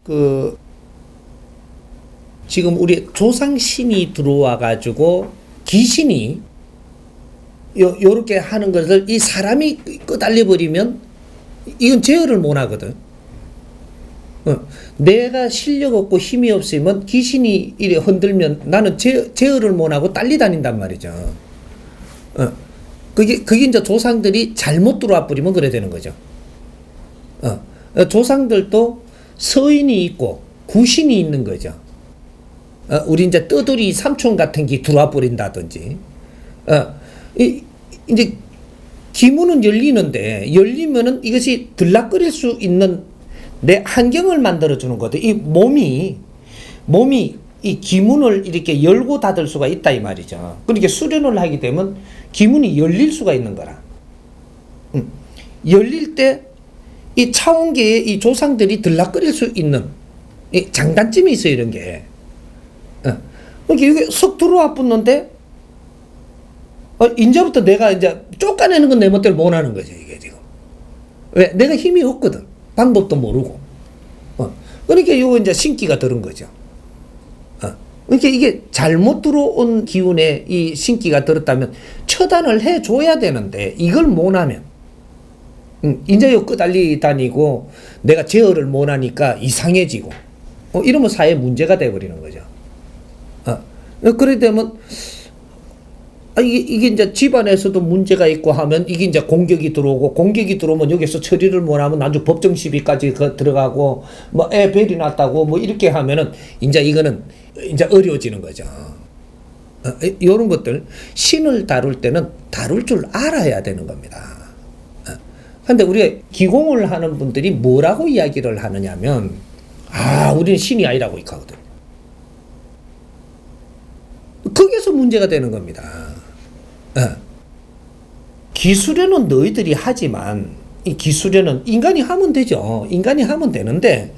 그 지금 우리 조상신이 들어와 가지고 귀신이 요렇게 하는 것을 이 사람이 끄달려 버리면 이건 제어를 못 하거든. 내가 실력 없고 힘이 없으면 귀신이 이래 흔들면 나는 제어를 못 하고 딸리 다닌단 말이죠. 그게 이제 조상들이 잘못 들어와 버리면 그래 되는 거죠. 조상들도 서인이 있고 구신이 있는 거죠. 우리 이제 떠돌이 삼촌 같은 게 들어와 버린다든지, 이제 기문은 열리는데 열리면은 이것이 들락거릴 수 있는 내 환경을 만들어주는 거거든. 이 몸이 이 기문을 이렇게 열고 닫을 수가 있다 이 말이죠. 그러니까 수련을 하게 되면 기문이 열릴 수가 있는 거라. 열릴 때 이 차원계의 이 조상들이 들락거릴 수 있는 이 장단점이 있어요, 이런 게. 그러니까 이게 석 들어와 붙는데, 이제부터 내가 이제 쫓아내는 건 내 멋대로 못 하는 거지, 이게 지금. 왜? 내가 힘이 없거든. 방법도 모르고. 그러니까 이거 이제 신기가 들은 거죠. 그러니까 이게 잘못 들어온 기운에 이 신기가 들었다면 처단을 해줘야 되는데, 이걸 못 하면, 이제 요 끄달리 다니고, 내가 제어를 못 하니까 이상해지고, 이러면 사회에 문제가 돼버리는 거죠. 그래 되면, 이게 이제 집안에서도 문제가 있고 하면 이게 이제 공격이 들어오고, 공격이 들어오면 여기서 처리를 못 하면 나중 법정 시비까지 들어가고, 뭐 애 별이 났다고 뭐 이렇게 하면은 이제 이거는 이제 어려워지는 거죠. 이런 것들 신을 다룰 때는 다룰 줄 알아야 되는 겁니다. 근데 우리가 기공을 하는 분들이 뭐라고 이야기를 하느냐면, 우리는 신이 아니라고 이렇게 하거든. 거기서 문제가 되는 겁니다. 기술에는 너희들이 하지만, 이 기술에는 인간이 하면 되죠. 인간이 하면 되는데,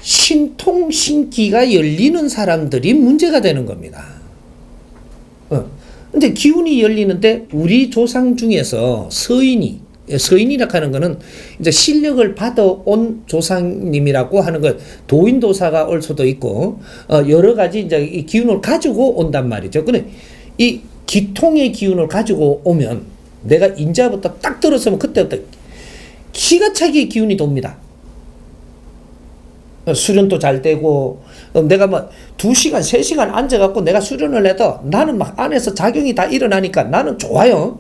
신통신기가 열리는 사람들이 문제가 되는 겁니다. 근데 기운이 열리는데, 우리 조상 중에서 서인이라고 하는 거는 이제 실력을 받아온 조상님이라고 하는 거, 도인도사가 올 수도 있고, 여러 가지 이제 이 기운을 가지고 온단 말이죠. 근데 이 기통의 기운을 가지고 오면 내가 인자부터 딱 들었으면 그때부터 기가 차게 기운이 돕니다. 수련도 잘 되고, 내가 뭐 2시간, 3시간 앉아갖고 내가 수련을 해도 나는 막 안에서 작용이 다 일어나니까 나는 좋아요.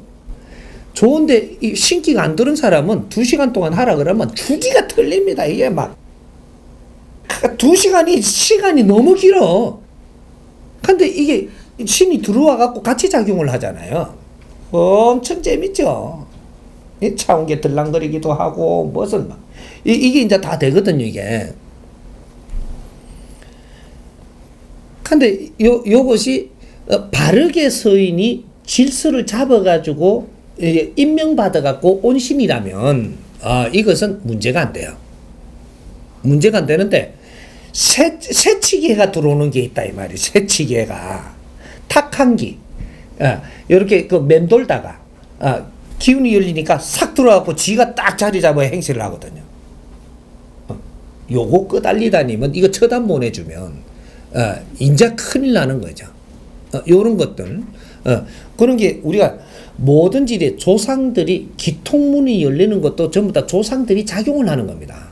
좋은데 이 신기가 안 들은 사람은 2시간 동안 하라 그러면 주기가 틀립니다. 이게 막 2시간이 시간이 너무 길어. 근데 이게 신이 들어와 갖고 같이 작용을 하잖아요. 엄청 재밌죠. 차온게 들랑거리기도 하고 무슨 막 이게 이제 다 되거든요, 이게. 근데 요것이 바르게 서인이 질서를 잡아가지고 임명받아갖고 온 신이라면, 이것은 문제가 안 돼요. 문제가 안 되는데, 새치기가 들어오는 게 있다, 이 말이에요. 새치기가. 탁한기. 이렇게 맴돌다가, 기운이 열리니까 싹 들어와갖고 지가 딱 자리 잡아야 행세를 하거든요. 요거 끄달리 다니면, 이거 처단 못 해주면, 인자 큰일 나는 거죠. 요런 것들. 그런 게 우리가 뭐든지 이래 조상들이 기통문이 열리는 것도 전부 다 조상들이 작용을 하는 겁니다.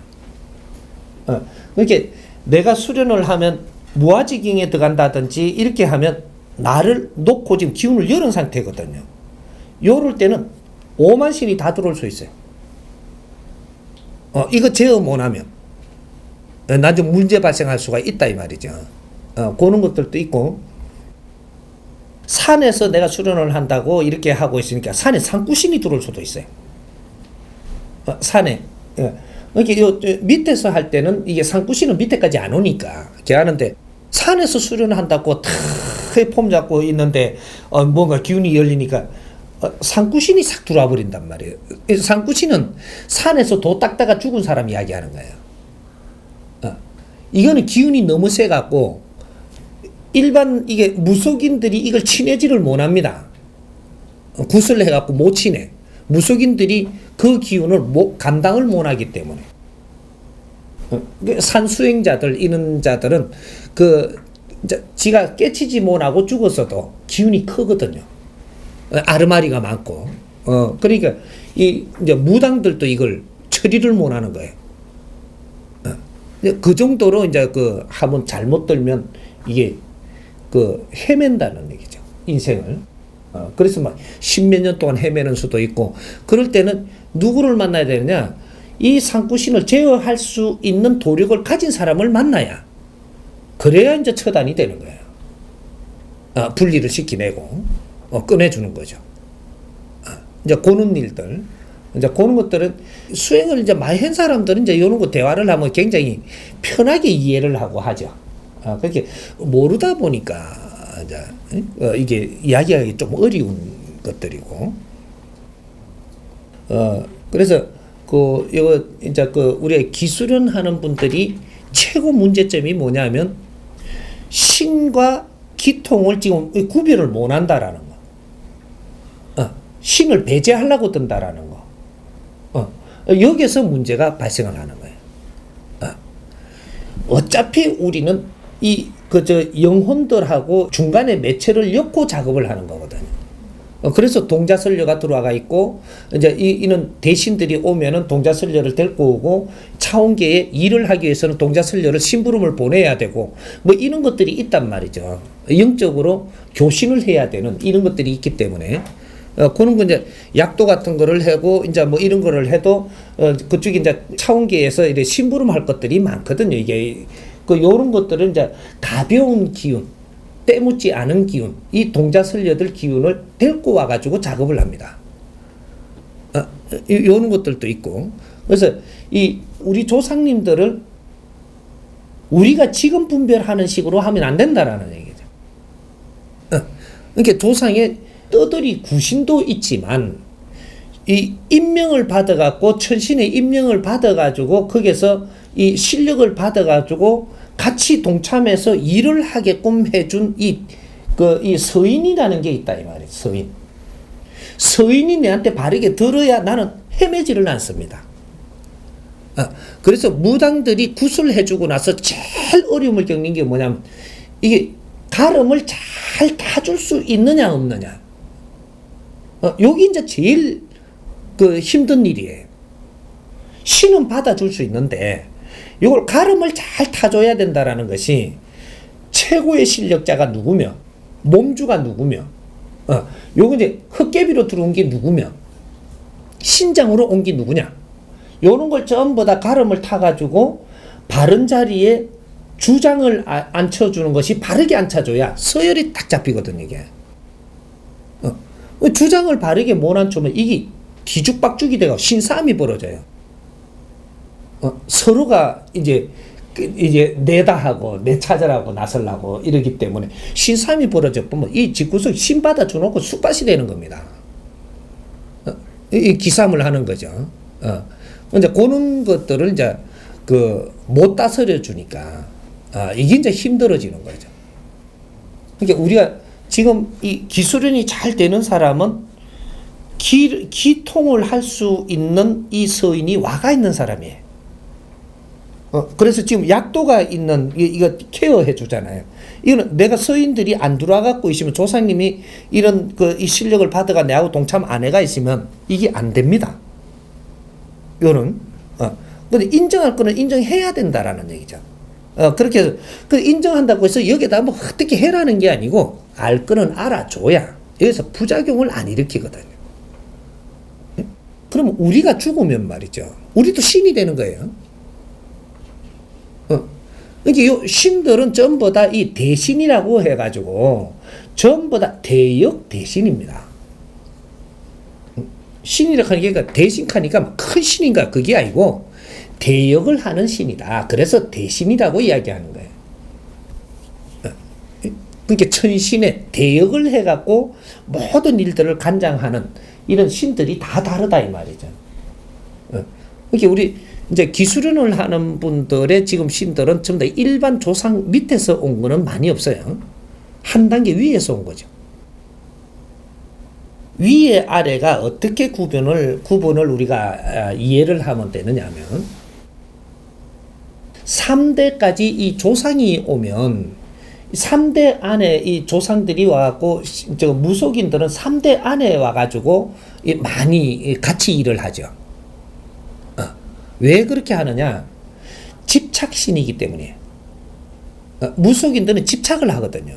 그러니까 내가 수련을 하면 무아지경에 들어간다든지 이렇게 하면 나를 놓고 지금 기운을 열은 상태거든요. 요럴 때는 오만신이 다 들어올 수 있어요. 이거 제어 못하면 나중에 문제 발생할 수가 있다 이 말이죠. 그런 것들도 있고, 산에서 내가 수련을 한다고 이렇게 하고 있으니까 산에 산구신이 들어올 수도 있어요. 산에. 이렇게 밑에서 할 때는 이게 산구신은 밑에까지 안 오니까 걔하는데, 산에서 수련한다고 탁 폼 잡고 있는데 뭔가 기운이 열리니까 산구신이 싹 들어와 버린단 말이에요. 산구신은 산에서 도 닦다가 죽은 사람 이야기하는 거예요. 이거는 기운이 너무 세갖고 일반 이게 무속인들이 이걸 치내지를 못합니다. 구슬 해갖고 못 치내. 무속인들이 그 기운을 감당을 못하기 때문에. 산수행자들 이런 자들은 그 이제 지가 깨치지 못하고 죽었어도 기운이 크거든요. 아르마리가 많고. 그러니까 이 이제 무당들도 이걸 처리를 못하는 거예요. 그 정도로 이제 그 한번 잘못 들면 이게 그 헤맨다는 얘기죠. 인생을. 그래서 막 십몇 년 동안 헤매는 수도 있고, 그럴 때는 누구를 만나야 되느냐? 이 상구신을 제어할 수 있는 도력을 가진 사람을 만나야, 그래야 이제 처단이 되는 거예요. 분리를 시키내고, 꺼내주는 거죠. 이제 고는 일들, 이제 고는 것들은 수행을 이제 많이 한 사람들은 이제 이런 거 대화를 하면 굉장히 편하게 이해를 하고 하죠. 그렇게 모르다 보니까 이제 이게 이야기하기 좀 어려운 것들이고, 그래서 이거 이제 우리 기수련 하는 분들이 최고 문제점이 뭐냐면 신과 기통을 지금 구별을 못 한다라는 거. 신을 배제하려고 든다라는 거. 여기서 문제가 발생을 하는 거예요. 어차피 우리는 영혼들하고 중간에 매체를 엮고 작업을 하는 거거든요. 그래서 동자설녀가 들어와 있고, 이제 이는 대신들이 오면은 동자설녀를 데리고 오고, 차원계에 일을 하기 위해서는 동자설녀를 심부름을 보내야 되고, 뭐 이런 것들이 있단 말이죠. 영적으로 교신을 해야 되는 이런 것들이 있기 때문에, 그런 거 이제 약도 같은 거를 하고, 이제 뭐 이런 거를 해도, 그쪽에 이제 차원계에서 이렇게 심부름할 것들이 많거든요. 이게, 요런 것들은 이제 가벼운 기운, 때묻지 않은 기운, 이 동자설녀들 기운을 데리고 와가지고 작업을 합니다. 이런 것들도 있고. 그래서 우리 조상님들을 우리가 지금 분별하는 식으로 하면 안 된다라는 얘기죠. 그러니까 조상의 떠들이 구신도 있지만, 이 임명을 받아갖고, 천신의 임명을 받아가지고, 거기서 이 실력을 받아가지고, 같이 동참해서 일을 하게끔 해준 이 서인이라는 게 있다, 이 말이에요. 서인. 서인이 내한테 바르게 들어야 나는 헤매지를 않습니다. 그래서 무당들이 구슬해주고 나서 제일 어려움을 겪는 게 뭐냐면, 이게 가름을 잘 타줄 수 있느냐, 없느냐. 여기 이제 제일 힘든 일이에요. 신은 받아줄 수 있는데, 이걸 가름을 잘 타줘야 된다라는 것이 최고의 실력자가 누구며, 몸주가 누구며, 요거 이제 헛개비로 들어온 게 누구며, 신장으로 온 게 누구냐. 요런 걸 전부 다 가름을 타가지고 바른 자리에 주장을 앉혀주는 것이, 바르게 앉혀줘야 서열이 딱 잡히거든요, 이게. 주장을 바르게 못 앉추면 이게 뒤죽박죽이 되고 신싸움이 벌어져요. 서로가 이제 내다 하고 내 찾으라고 나설라고 이러기 때문에 신싸움이 벌어져 보면 이 집구석 신 받아주놓고 쑥밭이 되는 겁니다. 이 기싸움을 하는 거죠. 이제 그런 것들을 이제 못 다스려 주니까 이게 이제 힘들어지는 거죠. 그러니까 우리가 지금 이 기술련이 잘 되는 사람은 기통을 할 수 있는 이 서인이 와가 있는 사람이에요. 그래서 지금 약도가 있는, 이거 케어해 주잖아요. 이거는 내가 서인들이 안 들어와 갖고 있으면, 조상님이 이런 이 실력을 받아가 내하고 동참 아내가 있으면 이게 안 됩니다. 요는. 근데 인정할 거는 인정해야 된다라는 얘기죠. 그렇게 해서, 인정한다고 해서 여기다 뭐 어떻게 해라는 게 아니고, 알 거는 알아줘야 여기서 부작용을 안 일으키거든요. 그러면 우리가 죽으면 말이죠. 우리도 신이 되는 거예요. 이게 요 신들은 전부 다 이 대신이라고 해가지고 전부 다 대역 대신입니다. 신이라고 하니까 대신하니까 큰 신인가 그게 아니고 대역을 하는 신이다. 그래서 대신이라고 이야기하는 거예요. 그러니까 천신의 대역을 해갖고 모든 일들을 관장하는 이런 신들이 다 다르다 이 말이죠. 그러니까 우리 이제 기수련을 하는 분들의 지금 신들은 전부 다 일반 조상 밑에서 온 거는 많이 없어요. 한 단계 위에서 온 거죠. 위에 아래가 어떻게 구분을 우리가 이해를 하면 되느냐면, 3대까지 이 조상이 오면 3대 안에 이 조상들이 와갖고 저 무속인들은 3대 안에 와가지고 많이 같이 일을 하죠. 왜 그렇게 하느냐? 집착신이기 때문이에요. 무속인들은 집착을 하거든요.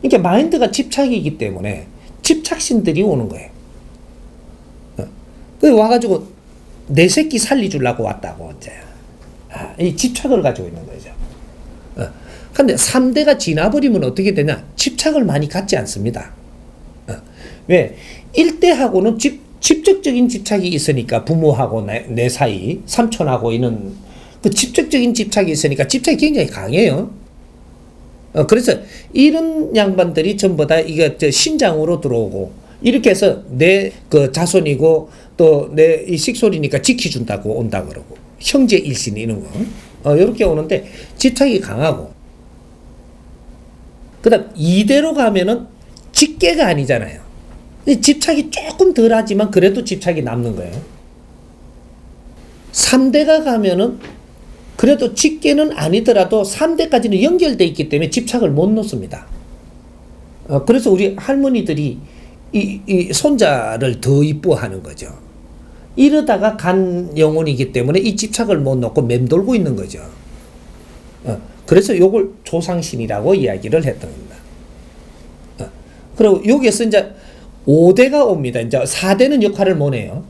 그러니까 마인드가 집착이기 때문에 집착신들이 오는 거예요. 그 와가지고 내 새끼 살려주려고 왔다고 이제 이 집착을 가지고 있는 거죠. 근데 3대가 지나버리면 어떻게 되냐? 집착을 많이 갖지 않습니다. 왜? 1대하고는 직접적인 집착이 있으니까 부모하고 내 사이, 삼촌하고 있는 그 직접적인 집착이 있으니까 집착이 굉장히 강해요. 그래서 이런 양반들이 전부 다 이게 신장으로 들어오고 이렇게 해서 내 그 자손이고 또 내 이 식솔이니까 지켜준다고 온다 그러고 형제 일신 이런 거 이렇게 오는데 집착이 강하고 그다음 2대로 가면은 직계가 아니잖아요. 집착이 조금 덜하지만 그래도 집착이 남는 거예요. 3대가 가면은 그래도 직계는 아니더라도 3대까지는 연결되어 있기 때문에 집착을 못 놓습니다. 그래서 우리 할머니들이 이 손자를 더 이뻐하는 거죠. 이러다가 간 영혼이기 때문에 이 집착을 못 놓고 맴돌고 있는 거죠. 그래서 요걸 조상신이라고 이야기를 했던 겁니다. 그리고 여기에서 이제 5대가 옵니다. 이제 4대는 역할을 못 해요.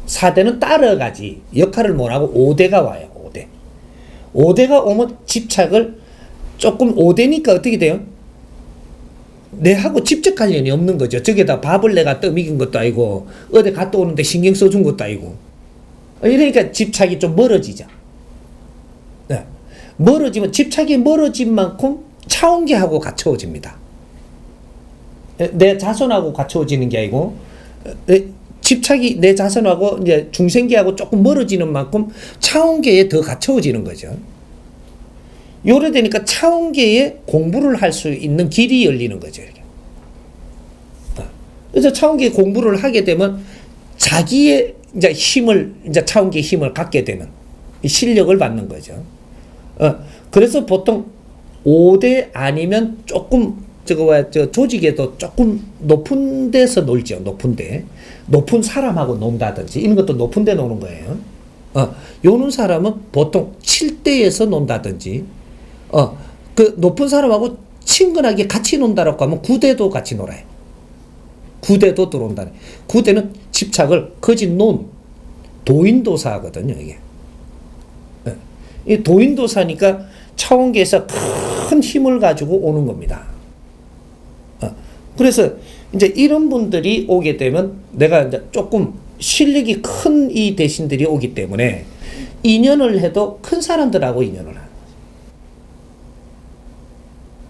4대는 따라가지 역할을 못 하고 5대가 와요. 5대. 5대가 오면 집착을 조금 5대니까 어떻게 돼요? 내하고 직접 관련이 없는 거죠. 저기다 밥을 내가 떠먹인 것도 아니고 어디 갔다 오는데 신경 써준 것도 아니고 이러니까 집착이 좀 멀어지죠. 네. 멀어지면 집착이 멀어진 만큼 차원계하고 갖춰집니다. 내 자손하고 갖춰지는 게 아니고 집착이 내 자손하고 이제 중생계하고 조금 멀어지는 만큼 차원계에 더 갖춰지는 거죠. 요래 되니까 차원계에 공부를 할 수 있는 길이 열리는 거죠. 이렇게. 그래서 차원계 공부를 하게 되면 자기의 이제 힘을 이제 차원계 힘을 갖게 되는 실력을 받는 거죠. 그래서 보통 5대 아니면 조금 저 조직에도 조금 높은 데서 놀죠. 높은 사람하고 논다든지 이런 것도 높은 데 노는 거예요. 요는 사람은 보통 7대에서 논다든지 그 높은 사람하고 친근하게 같이 논다라고 하면 9대도 같이 놀아요. 9대도 들어온다네. 9대는 집착을 거짓 논 도인도사거든요. 이게 이 도인도사니까 차원계에서 큰 힘을 가지고 오는 겁니다. 그래서 이제 이런 분들이 오게 되면 내가 이제 조금 실력이 큰 이 대신들이 오기 때문에 인연을 해도 큰 사람들하고 인연을 하는 거죠.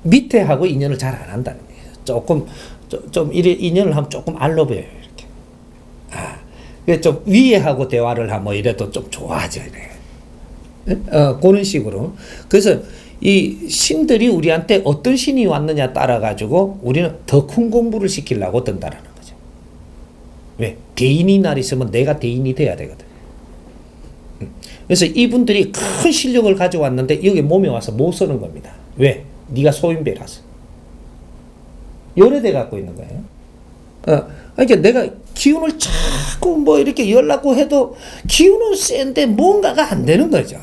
밑에 하고 인연을 잘 안 한다는 거예요. 조금 좀 이래 인연을 하면 조금 알로 보여요. 이렇게. 좀 위에 하고 대화를 하면 뭐 이래도 좀 좋아져요. 그런 식으로. 그래서 이 신들이 우리한테 어떤 신이 왔느냐 따라 가지고 우리는 더 큰 공부를 시키려고 든다라는 거죠. 왜? 대인이 날 있으면 내가 대인이 돼야 되거든. 그래서 이분들이 큰 실력을 가져왔는데 여기 몸에 와서 못 쓰는 겁니다. 왜? 네가 소인배라서. 요래돼 갖고 있는 거예요. 그러니까 내가 기운을 자꾸 뭐 이렇게 열라고 해도 기운은 센데 뭔가가 안 되는 거죠.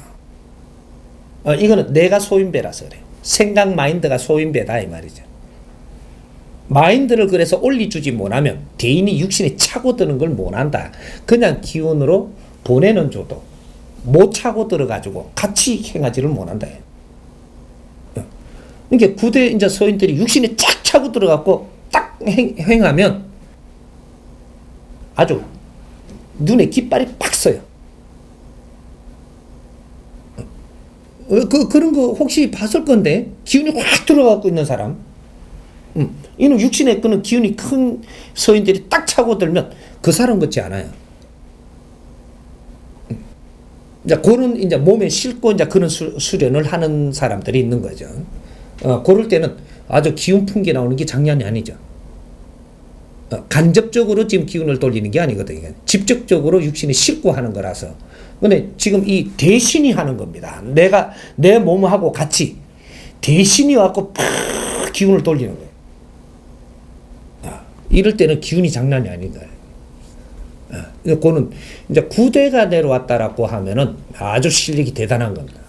이거는 내가 소인배라서 그래. 생각 마인드가 소인배다 이 말이죠. 마인드를 그래서 올려주지 못하면 대인이 육신에 차고드는 걸 못한다. 그냥 기운으로 보내는 줘도 못 차고 들어가지고 같이 행하지를 못한다. 그러니까 9대 이제 서인들이 육신에 쫙 차고 들어가고 딱 행하면 아주 눈에 깃발이 팍 써요. 그런 거 혹시 봤을 건데 기운이 확 들어가고 있는 사람, 이는 육신에 끄는 기운이 큰 서인들이 딱 차고 들면 그 사람 같지 않아요. 이제 그런 이제 몸에 싣고 이제 그런 수련을 하는 사람들이 있는 거죠. 그럴 때는 아주 기운 풍기 나오는 게 장난이 아니죠. 간접적으로 지금 기운을 돌리는 게 아니거든요. 직접적으로 육신이 싣고 하는 거라서 근데 지금 이 대신이 하는 겁니다. 내가 내 몸하고 같이 대신이 와갖고 팍 기운을 돌리는 거예요. 이럴 때는 기운이 장난이 아니다. 그거는 이제 9대가 내려왔다라고 하면은 아주 실력이 대단한 겁니다.